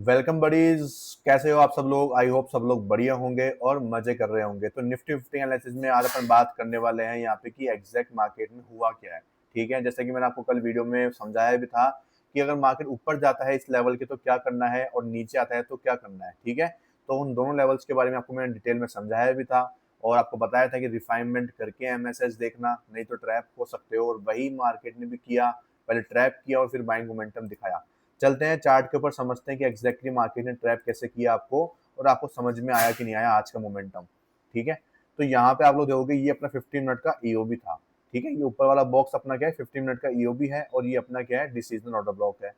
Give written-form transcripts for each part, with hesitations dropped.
Welcome buddies. कैसे हो आप सब लोग? आई होप सब लोग बढ़िया होंगे और मजे कर रहे होंगे। तो निफ्टी फिफ्टी एनालिसिस में आज अपन बात करने वाले हैं यहाँ पे कि एग्जैक्ट मार्केट में हुआ क्या है। ठीक है, जैसे कि मैंने आपको कल वीडियो में समझाया भी था कि अगर मार्केट ऊपर जाता है इस लेवल के तो क्या करना है और नीचे आता है तो क्या करना है। ठीक है, तो उन दोनों लेवल्स के बारे में आपको मैंने डिटेल में समझाया भी था और आपको बताया था कि रिफाइनमेंट करके एमएसएस देखना, नहीं तो ट्रैप हो सकते हो। और वही मार्केट ने भी किया, पहले ट्रैप किया और फिर बाइंग मोमेंटम दिखाया। चलते हैं चार्ट के ऊपर, समझते हैं कि एग्जैक्टली मार्केट ने ट्रैप कैसे किया आपको और आपको समझ में आया कि नहीं आया आज का मोमेंटम। ठीक है, तो यहाँ पे आप लोग देखोगे ये अपना 15 मिनट का ईओबी था। ठीक है, ये ऊपर वाला बॉक्स अपना क्या है, 15 मिनट का ईओबी है और ये अपना क्या है, डिसीजनल ऑर्डर ब्लॉक है।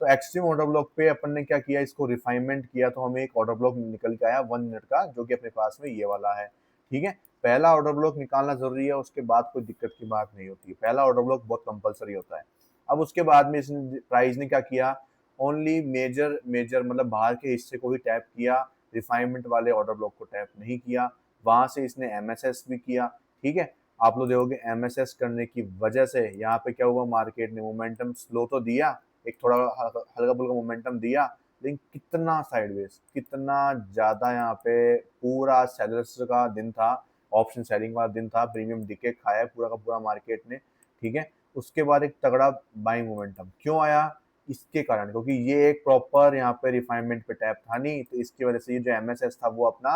तो एक्सट्रीम ऑर्डर ब्लॉक पे अपन ने क्या किया, इसको रिफाइनमेंट किया तो हमें एक ऑर्डर ब्लॉक निकल के आया 1 मिनट का, जो कि अपने पास में ये वाला है। ठीक है, पहला ऑर्डर ब्लॉक निकालना जरूरी है, उसके बाद कोई दिक्कत की बात नहीं होती है। पहला ऑर्डर ब्लॉक बहुत कंपलसरी होता है। अब उसके बाद में इसने प्राइस ने क्या किया, ओनली मेजर मेजर मतलब बाहर के हिस्से को ही टैप किया, रिफाइनमेंट वाले ऑर्डर ब्लॉक को टैप नहीं किया। वहां से इसने एमएसएस भी किया। ठीक है, आप लोग देखोगे एमएसएस करने की वजह से यहाँ पे क्या हुआ, मार्केट ने मोमेंटम स्लो तो दिया, एक थोड़ा हल्का फुल्का मोमेंटम दिया, लेकिन कितना साइडवेज, कितना ज्यादा यहाँ पे पूरा सेलर्स का दिन था, ऑप्शन सेलिंग वाला दिन था, प्रीमियम डीके खाया पूरा का पूरा मार्केट ने। ठीक है, उसके बाद एक तगड़ा बाइंग मोमेंटम क्यों आया, इसके कारण, क्योंकि ये एक प्रॉपर यहाँ पे रिफाइनमेंट पे टैप था नहीं, तो इसकी वजह से ये जो एमएसएस था वो अपना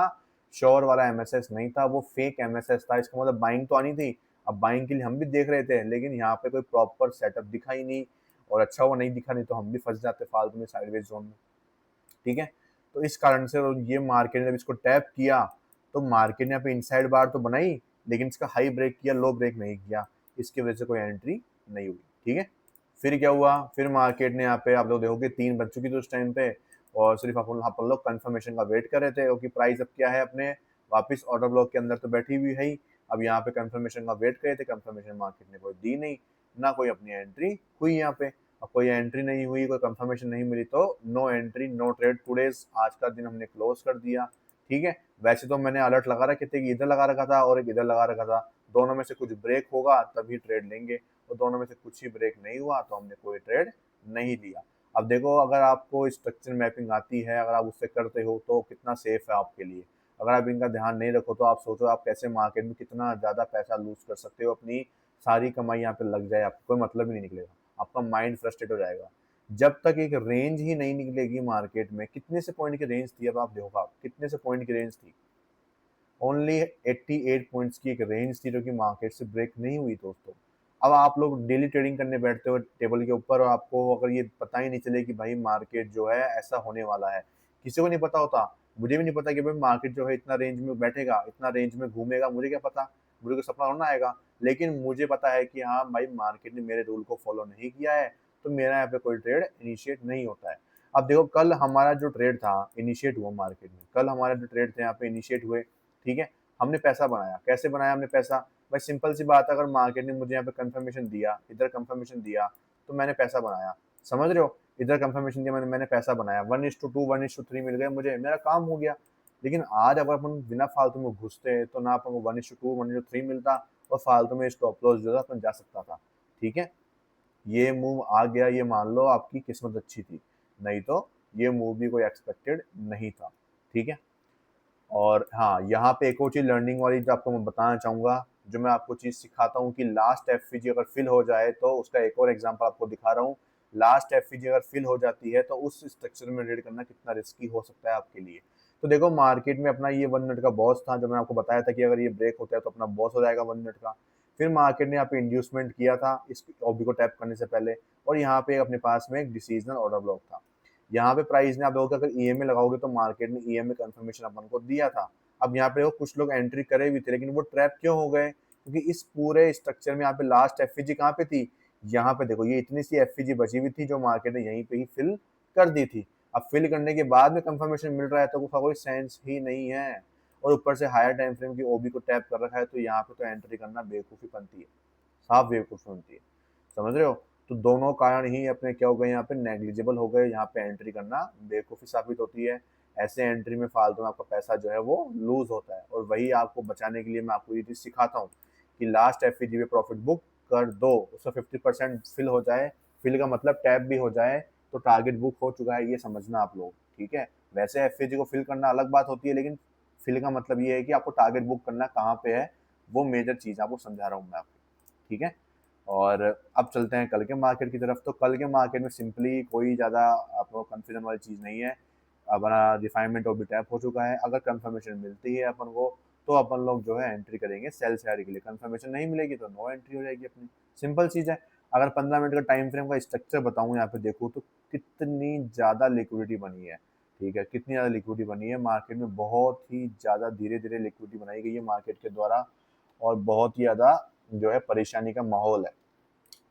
श्योर वाला एमएसएस नहीं था, वो फेक एमएसएस था। इसका मतलब बाइंग तो आनी थी। अब बाइंग के लिए हम भी देख रहे थे, लेकिन यहाँ पे कोई प्रॉपर सेटअप दिखा ही नहीं। और अच्छा वो नहीं दिखा, नहीं तो हम भी फंस जाते फालतू में साइडवेज जोन में। ठीक है, तो इस कारण से ये मार्केट ने जब इसको टैप किया तो मार्केट ने यहाँ पे इनसाइड बार तो बनाई, लेकिन इसका हाई ब्रेक किया, लो ब्रेक नहीं किया। इसकी वजह से कोई एंट्री नहीं हुई। ठीक है, फिर क्या हुआ, फिर मार्केट ने यहाँ पे आप लोग देखोगे 3 बज चुकी थी उस टाइम पे, और सिर्फ अपन लोग कंफर्मेशन का वेट कर रहे थे, क्योंकि प्राइस अब क्या है, अपने वापस ऑर्डर ब्लॉक के अंदर तो बैठी हुई है ही। अब यहाँ पे कंफर्मेशन का वेट कर रहे थे, कंफर्मेशन मार्केट ने कोई दी नहीं, ना कोई अपनी एंट्री हुई यहाँ पे। अब कोई एंट्री नहीं हुई, कोई कंफर्मेशन नहीं मिली, तो no entry no trade today's, आज का दिन हमने क्लोज कर दिया। ठीक है, वैसे तो मैंने अलर्ट लगा रखे थे कि इधर लगा रखा था और एक इधर लगा रखा था, दोनों में से कुछ ब्रेक होगा तभी ट्रेड लेंगे, और दोनों में से कुछ ही ब्रेक नहीं हुआ तो हमने कोई ट्रेड नहीं लिया। अब देखो, अगर आपको स्ट्रक्चर मैपिंग आती है, अगर आप उससे करते हो तो कितना सेफ है आपके लिए। अगर आप इनका ध्यान नहीं रखो तो आप सोचो आप कैसे मार्केट में कितना ज्यादा पैसा लूज कर सकते हो, अपनी सारी कमाई यहाँ पे लग जाए, आपको कोई मतलब ही नहीं निकलेगा, आपका माइंड फ्रस्ट्रेट हो जाएगा। जब तक एक रेंज ही नहीं निकलेगी मार्केट में, कितने से पॉइंट की रेंज थी, अब आप देखो आप कितने से पॉइंट की रेंज थी, ओनली 88 पॉइंट्स की एक रेंज थी जो कि मार्केट से ब्रेक नहीं हुई दोस्तों। अब आप लोग डेली ट्रेडिंग करने बैठते हो टेबल के ऊपर, और आपको अगर ये पता ही नहीं चले कि भाई मार्केट जो है ऐसा होने वाला है, किसी को नहीं पता होता। मुझे भी नहीं पता कि भाई मार्केट जो है इतना रेंज में बैठेगा, इतना रेंज में घूमेगा, मुझे क्या पता, मुझे को सपना होना आएगा। लेकिन मुझे पता है कि हाँ भाई मार्केट ने मेरे रूल को फॉलो नहीं किया है, तो मेरा यहाँ पे कोई ट्रेड इनिशिएट नहीं होता है। अब देखो, कल हमारा जो ट्रेड था इनिशिएट हुआ मार्केट में, कल हमारे जो ट्रेड थे यहाँ पे इनिशिएट हुए। ठीक है, हमने पैसा बनाया, कैसे बनाया हमने पैसा, भाई सिंपल सी बात है, अगर मार्केट ने मुझे यहाँ पे कंफर्मेशन दिया, इधर कंफर्मेशन दिया, तो मैंने पैसा बनाया। समझ रहे हो, इधर कंफर्मेशन दिया, मैंने पैसा बनाया, 1:2 1:3 मिल गए मुझे, मेरा काम हो गया। लेकिन आज अगर अपन बिना फालतू में घुसते हैं तो ना अपन को 1:2 1:3 मिलता, और फालतू में स्टॉप लॉस जो था अपन जा सकता था। ठीक है, ये मूव आ गया, ये मान लो आपकी किस्मत अच्छी थी, नहीं तो ये मूव भी कोई एक्सपेक्टेड नहीं था। ठीक है, और हाँ, यहाँ पे एक और चीज़ लर्निंग वाली जो आपको मैं बताना चाहूँगा, जो मैं आपको चीज़ सिखाता हूँ कि लास्ट एफवीजी अगर फिल हो जाए, तो उसका एक और एग्जांपल आपको दिखा रहा हूँ। लास्ट एफवीजी अगर फिल हो जाती है तो उस स्ट्रक्चर में ट्रेड करना कितना रिस्की हो सकता है आपके लिए। तो देखो, मार्केट में अपना ये 1 मिनट का बॉस था, जो मैंने आपको बताया था कि अगर ये ब्रेक होता है तो अपना बॉस हो जाएगा 1 मिनट का। फिर मार्केट ने यहाँ पे इंड्यूसमेंट किया था इस ओबी को टैप करने से पहले, और यहाँ पे अपने पास में एक डिसीजनल ऑर्डर ब्लॉक था। यहाँ पे प्राइस ने, आप देखोगे अगर ईएमए लगाओगे तो मार्केट ने ईएमए कंफर्मेशन अपन को दिया था। अब यहाँ पे देखो, कुछ लोग एंट्री करे भी थे, लेकिन वो ट्रैप क्यों हो गए, क्योंकि इस पूरे स्ट्रक्चर में यहाँ पे लास्ट एफईजी कहाँ पे थी, यहाँ पे देखो, ये इतनी सी एफईजी बची हुई थी जो मार्केट ने यहीं पे ही फिल कर दी थी। अब फिल करने के बाद में कंफर्मेशन मिल रहा है तो उसका कोई सेंस ही नहीं है, और ऊपर से हायर टाइम फ्रेम की ओबी को टैप कर रखा है, तो यहाँ पे तो एंट्री करना बेवकूफ़ी बनती है, साफ बेवकूफ़ी बनती है। समझ रहे हो, तो दोनों कारण ही अपने क्या हो गए, यहाँ पे नेग्लिजिबल हो गए, यहाँ पे एंट्री करना बेवकूफ़ी साबित होती है। ऐसे एंट्री में फालतू में आपका पैसा जो है वो लूज होता है, और वही आपको बचाने के लिए मैं आपको ये चीज़ सिखाता हूँ कि लास्ट एफईजी पे प्रॉफिट बुक कर दो, उसका 50% फिल हो जाए, फिल का मतलब टैप भी हो जाए, तो टारगेट बुक हो चुका है, ये समझना आप लोग। ठीक है। वैसे एफएजी को फिल करना अलग बात होती है, लेकिन फिल का मतलब ये है कि आपको टारगेट बुक करना कहाँ पे है, वो मेजर चीज़ आपको समझा रहा हूँ मैं आपको, ठीक है। और अब चलते हैं कल के मार्केट की तरफ। तो कल के मार्केट में सिंपली कोई ज़्यादा आपको कन्फ्यूजन वाली चीज़ नहीं है। अपना रिफाइनमेंट भी टैप हो चुका है। अगर कंफर्मेशन मिलती है अपन को, तो अपन लोग जो है एंट्री करेंगे सेल साइड के लिए। कंफर्मेशन नहीं मिलेगी तो नो एंट्री हो जाएगी अपनी, सिंपल चीज़ है। अगर 15 मिनट का टाइम फ्रेम का स्ट्रक्चर बताऊं यहाँ पे देखूँ तो कितनी ज़्यादा लिक्विडिटी बनी है, ठीक है। कितनी ज़्यादा लिक्विडिटी बनी है मार्केट में, बहुत ही ज़्यादा धीरे धीरे लिक्विडिटी बनाई गई है मार्केट के द्वारा, और बहुत ही ज़्यादा जो है परेशानी का माहौल है,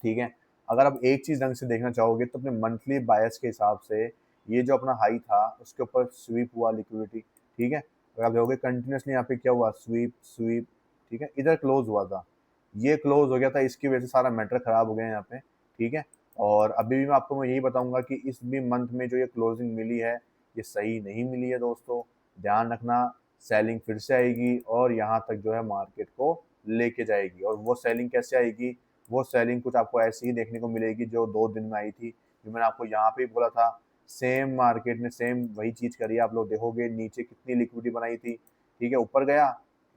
ठीक है। अगर आप एक चीज़ ढंग से देखना चाहोगे तो अपने मंथली बायस के हिसाब से ये जो अपना हाई था उसके ऊपर स्वीप हुआ लिक्विडिटी, ठीक है। अगर आप देखोगे कंटिन्यूसली यहाँ पे क्या हुआ, स्वीप स्वीप, ठीक है। इधर क्लोज हुआ था, ये क्लोज हो गया था, इसकी वजह से सारा मैटर खराब हो गया यहाँ पे, ठीक है। और अभी भी मैं यही बताऊंगा कि इस भी मंथ में जो ये क्लोजिंग मिली है ये सही नहीं मिली है दोस्तों, ध्यान रखना। सेलिंग फिर से आएगी और यहाँ तक जो है मार्केट को लेके जाएगी। और वो सेलिंग कैसे आएगी, वो सेलिंग कुछ आपको ऐसी ही देखने को मिलेगी जो 2 दिन में आई थी, जो मैंने आपको यहाँ पे बोला था। सेम मार्केट ने सेम वही चीज़ करी है। आप लोग देखोगे नीचे कितनी लिक्विडिटी बनाई थी, ठीक है। ऊपर गया,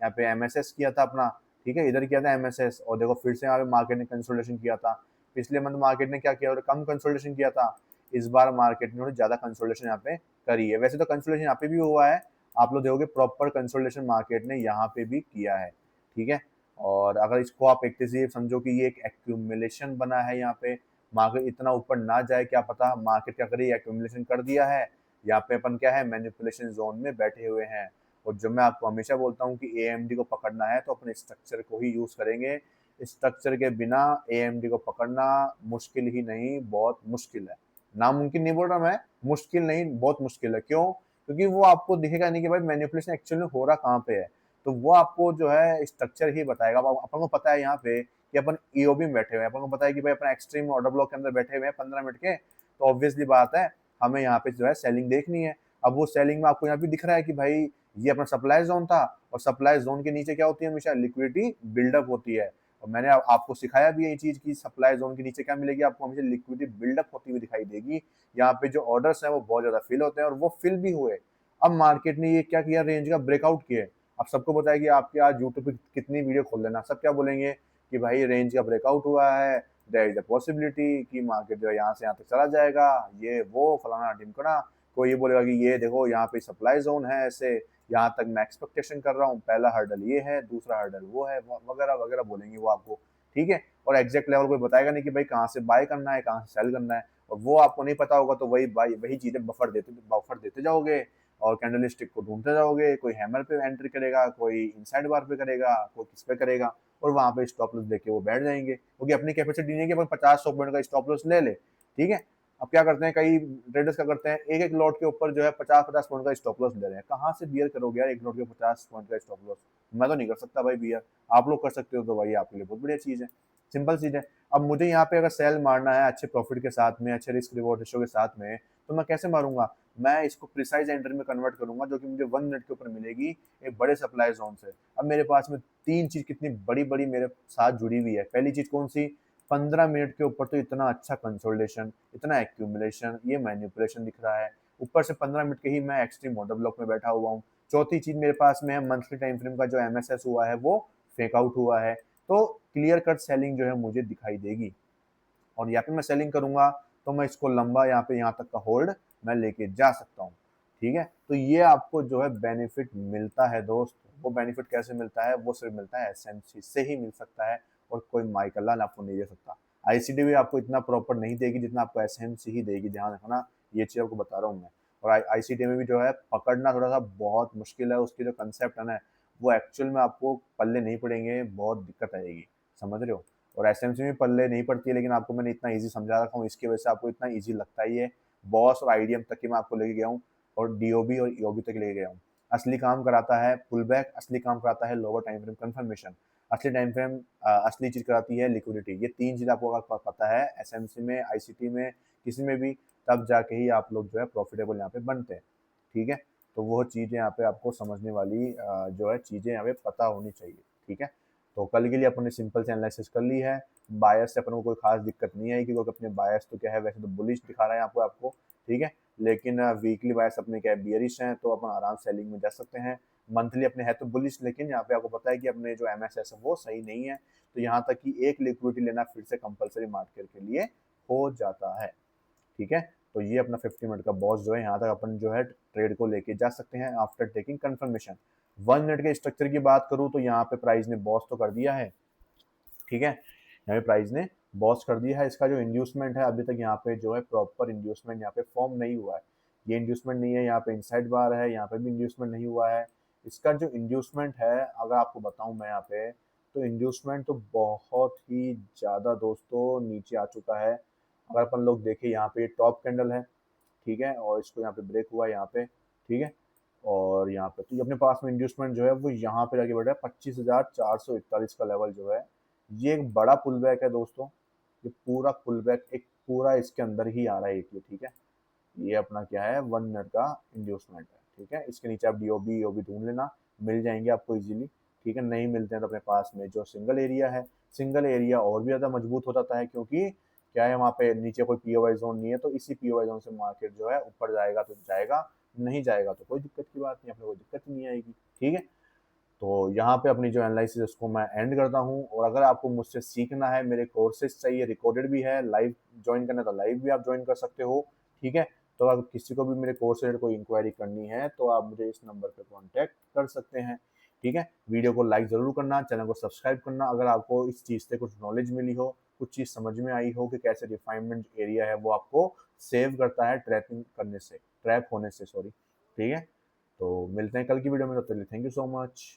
यहाँ पे एमएसएस किया था अपना, ठीक है। इधर किया था एमएसएस, और देखो फिर से यहाँ पे मार्केट ने कंसोलिडेशन किया था। पिछले मंथ मार्केट ने क्या किया, और कम कंसोलिडेशन किया था। इस बार मार्केट ने ज़्यादा कंसोलिडेशन यहाँ पे करी है। वैसे तो कंसोलिडेशन यहाँ पे भी हुआ है, आप लोग देखोगे प्रॉपर कंसोलिडेशन मार्केट ने यहाँ पे भी किया है, ठीक है। और अगर इसको आप एक तरह से समझो कि ये एक एक्यूमुलेशन बना है यहाँ पे, मार्केट इतना ऊपर ना जाए, क्या पता मार्केट क्या करे, एक्यूमुलेशन कर दिया है। यहाँ पे अपन क्या है, मैनिपुलेशन जोन में बैठे हुए हैं। और जो मैं आपको हमेशा बोलता हूँ कि एएमडी को पकड़ना है तो अपने स्ट्रक्चर को ही यूज करेंगे। स्ट्रक्चर के बिना एएमडी को पकड़ना मुश्किल ही नहीं, बहुत मुश्किल है। नामुमकिन नहीं बोल रहा मैं, मुश्किल नहीं, बहुत मुश्किल है। क्यों? क्योंकि वो आपको दिखेगा नहीं कि भाई मैनिपुलेशन एक्चुअली में हो रहा कहाँ पे है, तो वो आपको जो है स्ट्रक्चर ही बताएगा। अब अपन को पता है यहाँ पे कि अपन ईओबी में बैठे हुए हैं, अपन को पता है कि भाई अपन एक्सट्रीम ऑर्डर ब्लॉक के अंदर बैठे हुए हैं 15 मिनट के, तो ऑब्वियसली बात है हमें यहाँ पे जो है सेलिंग देखनी है। अब वो सेलिंग में आपको यहाँ पे दिख रहा है कि भाई ये अपना सप्लाई जोन था, और सप्लाई जोन के नीचे क्या होती है, हमेशा लिक्विडिटी बिल्डअप होती है। और मैंने आपको सिखाया भी ये चीज की सप्लाई जोन के नीचे क्या मिलेगी, आपको हमेशा लिक्विडिटी बिल्डअप होती हुई दिखाई देगी। यहाँ पे जो ऑर्डर्स हैं वो बहुत ज्यादा फिल होते हैं, और वो फिल भी हुए। अब मार्केट ने ये क्या किया, रेंज का ब्रेकआउट किया। अब सबको पता है कि आपके आज यूट्यूब पे कितनी वीडियो खोल लेना, सब क्या बोलेंगे कि भाई रेंज का ब्रेकआउट हुआ है, देयर इज अ पॉसिबिलिटी कि मार्केट जो है यहाँ से यहाँ तक चला जाएगा, ये वो फलाना ढिमकना। कोई ये बोलेगा कि ये देखो यहाँ पे सप्लाई जोन है, ऐसे यहाँ तक मैं एक्सपेक्टेशन कर रहा हूँ, पहला हर्डल ये है, दूसरा हर्डल वो है, वगैरह वगैरह बोलेंगे वो आपको, ठीक है। और एग्जैक्ट लेवल कोई बताएगा नहीं कि भाई कहाँ से बाय करना है, कहाँ से सेल करना है, और वो आपको नहीं पता होगा। तो वही चीजें बफर देते जाओगे, और कैंडल स्टिक को ढूंढते जाओगे। कोई हैमर पे एंट्री करेगा, कोई इनसाइड बार पे करेगा, कोई किस पे करेगा, और वहां पे स्टॉप लॉस देके वो बैठ जाएंगे, क्योंकि अपनी कैपेसिटी नहीं है कि अपन 50-100 पॉइंट का स्टॉप लॉस ले ले, ठीक है। अब क्या करते हैं कई ट्रेडर्स, क्या करते हैं एक एक लॉट के ऊपर जो है 50-50 पॉइंट का स्टॉप लॉस ले रहे हैं। कहाँ से बियर करोगे यार एक लॉट के 50 पॉइंट का स्टॉप लॉस, मैं तो नहीं कर सकता भाई बियर। आप लोग कर सकते हो तो भाई आपके लिए बहुत बढ़िया चीज है, सिंपल चीज है। अब मुझे यहाँ पे अगर सेल मारना है अच्छे प्रॉफिट के साथ में, अच्छे रिस्क रिवॉर्ड रेशियो के साथ में, तो मैं कैसे मारूंगा, मैं इसको प्रिसाइज एंट्री में कन्वर्ट करूंगा, जो कि मुझे 1 मिनट के ऊपर मिलेगी एक बड़े सप्लाई जोन से। अब मेरे पास में 3 चीज कितनी बड़ी बड़ी मेरे साथ जुड़ी हुई है। पहली चीज कौन सी, 15 मिनट के ऊपर तो इतना अच्छा कंसोलिडेशन, इतना एक्यूमुलेशन, ये मैनिपुलेशन दिख रहा है। ऊपर से 15 मिनट के ही मैं एक्सट्रीम ऑर्डर ब्लॉक में बैठा हुआ हूँ। चौथी चीज मेरे पास में है मंथली टाइम फ्रेम का जो एमएसएस हुआ है वो फेक आउट हुआ है। तो क्लियर कट सेलिंग जो है मुझे दिखाई देगी, और यहाँ पे मैं सेलिंग करूंगा तो मैं इसको लंबा यहाँ तक का होल्ड मैं लेके जा सकता हूँ, ठीक है। तो ये आपको जो है बेनिफिट मिलता है दोस्त। वो बेनिफिट कैसे मिलता है, वो सिर्फ मिलता है एसएमसी से ही मिल सकता है, और कोई माइकल्ला आपको नहीं दे सकता। आईसीडी भी आपको इतना प्रॉपर नहीं देगी जितना आपको एसएमसी ही देगी, ध्यान रखना, ये चीज आपको बता रहा हूँ मैं। और आईसीडी में भी जो है पकड़ना थोड़ा सा बहुत मुश्किल है, उसकी जो कंसेप्ट है ना वो एक्चुअल में आपको पल्ले नहीं पड़ेंगे, बहुत दिक्कत आएगी, समझ रहे हो। और एसएमसी में पल्ले नहीं पड़ती है, लेकिन आपको मैंने इतना इजी समझा रखा हूँ, इसकी वजह से आपको इतना इजी लगता ही है। बॉस और आईडीएम तक की मैं आपको लेके गया हूँ, और डीओबी और ईओबी तक लेके गया हूँ। असली काम कराता है पुल बैक, असली काम कराता है लोअर टाइम फ्रेम कंफर्मेशन, असली टाइम फ्रेम असली चीज कराती है लिक्विडिटी। ये 3 चीज आपको अगर पता है एसएमसी में, आईसीटी में, किसी में भी, तब जाके ही आप लोग जो है प्रॉफिटेबल यहाँ पे बनते हैं, ठीक है। तो वो चीजें यहाँ पे आपको समझने वाली जो है चीजें यहाँ पे पता होनी चाहिए, ठीक है। तो कल के लिए अपन ने सिंपल से एनालिसिस कर ली है। बायस से अपन को कोई खास दिक्कत नहीं आई, क्योंकि अपने बायस तो क्या है, वैसे तो बुलिश दिखा रहा है यहाँ पे आपको, ठीक है। लेकिन वीकली बायर्स अपने क्या है बियरिश हैं, तो अपन आराम सेलिंग में जा सकते हैं। मंथली अपने है तो बुलिश, लेकिन यहाँ पे आपको पता है कि अपने जो एमएसएस है वो सही नहीं है, तो यहाँ तक कि एक लिक्विडिटी लेना फिर से कंपलसरी मार्केट के लिए हो जाता है। ठीक है, तो ये अपना 50 मिनट का बॉस जो है, यहाँ तक अपन जो है ट्रेड को लेके जा सकते हैं आफ्टर टेकिंग कंफर्मेशन। 1 मिनट के स्ट्रक्चर की बात करूँ तो यहाँ पे प्राइस ने बॉस तो कर दिया है। ठीक है, यहाँ पे प्राइस ने बॉस कर दिया है। इसका जो इंड्यूसमेंट है अभी तक यहाँ पे जो है प्रॉपर इंड्यूसमेंट यहाँ पे फॉर्म नहीं हुआ है। ये इंड्यूसमेंट नहीं है, यहाँ पे इनसाइड बार है, यहाँ पे भी इंड्यूसमेंट नहीं हुआ है। इसका जो इंड्यूसमेंट है अगर आपको बताऊं मैं यहाँ पे, तो इंड्यूसमेंट तो बहुत ही ज़्यादा दोस्तों नीचे आ चुका है। अगर अपन लोग देखें यहाँ पे टॉप कैंडल है, ठीक है, और इसको यहाँ पे ब्रेक हुआ है यहाँ पे, ठीक है, और यहाँ पे तो ये अपने पास में इंड्यूसमेंट जो है वो यहाँ पे जाके बैठा है 25,441 का लेवल जो है। ये एक बड़ा पुल बैक है दोस्तों, ये पूरा पुल बैक एक पूरा इसके अंदर ही आ रहा है एक ये, ठीक है। ये अपना क्या है 1 मिनट का इंड्यूसमेंट है, ठीक है। इसके नीचे आप डीओबी ईओबी ढूंढ लेना, मिल जाएंगे आपको इजीली, ठीक है। नहीं मिलते हैं तो अपने पास में जो सिंगल एरिया है, सिंगल एरिया और भी ज़्यादा मजबूत हो जाता है, क्योंकि क्या है वहाँ पे नीचे कोई पीओवाई जोन नहीं है, तो इसी पीओवाई जोन से मार्केट जो है ऊपर जाएगा तो जाएगा, नहीं जाएगा तो कोई दिक्कत की बात नहीं, अपने कोई दिक्कत ही नहीं आएगी, ठीक है। तो यहाँ पे अपनी जो एनालिसिस उसको मैं एंड करता हूँ। और अगर आपको मुझसे सीखना है, मेरे कोर्सेज चाहिए, रिकॉर्डेड भी है, लाइव ज्वाइन करना है तो लाइव भी आप ज्वाइन कर सकते हो, ठीक है। तो अगर किसी को भी मेरे कोर्स से कोई इंक्वायरी करनी है तो आप मुझे इस नंबर पे कांटेक्ट कर सकते हैं, ठीक है। वीडियो को लाइक ज़रूर करना, चैनल को सब्सक्राइब करना अगर आपको इस चीज़ से कुछ नॉलेज मिली हो, कुछ चीज़ समझ में आई हो कि कैसे रिफाइनमेंट एरिया है वो आपको सेव करता है ट्रैपिंग करने से, ट्रैप होने से, सॉरी, ठीक है। तो मिलते हैं कल की वीडियो में, तब तक के लिए थैंक यू सो मच।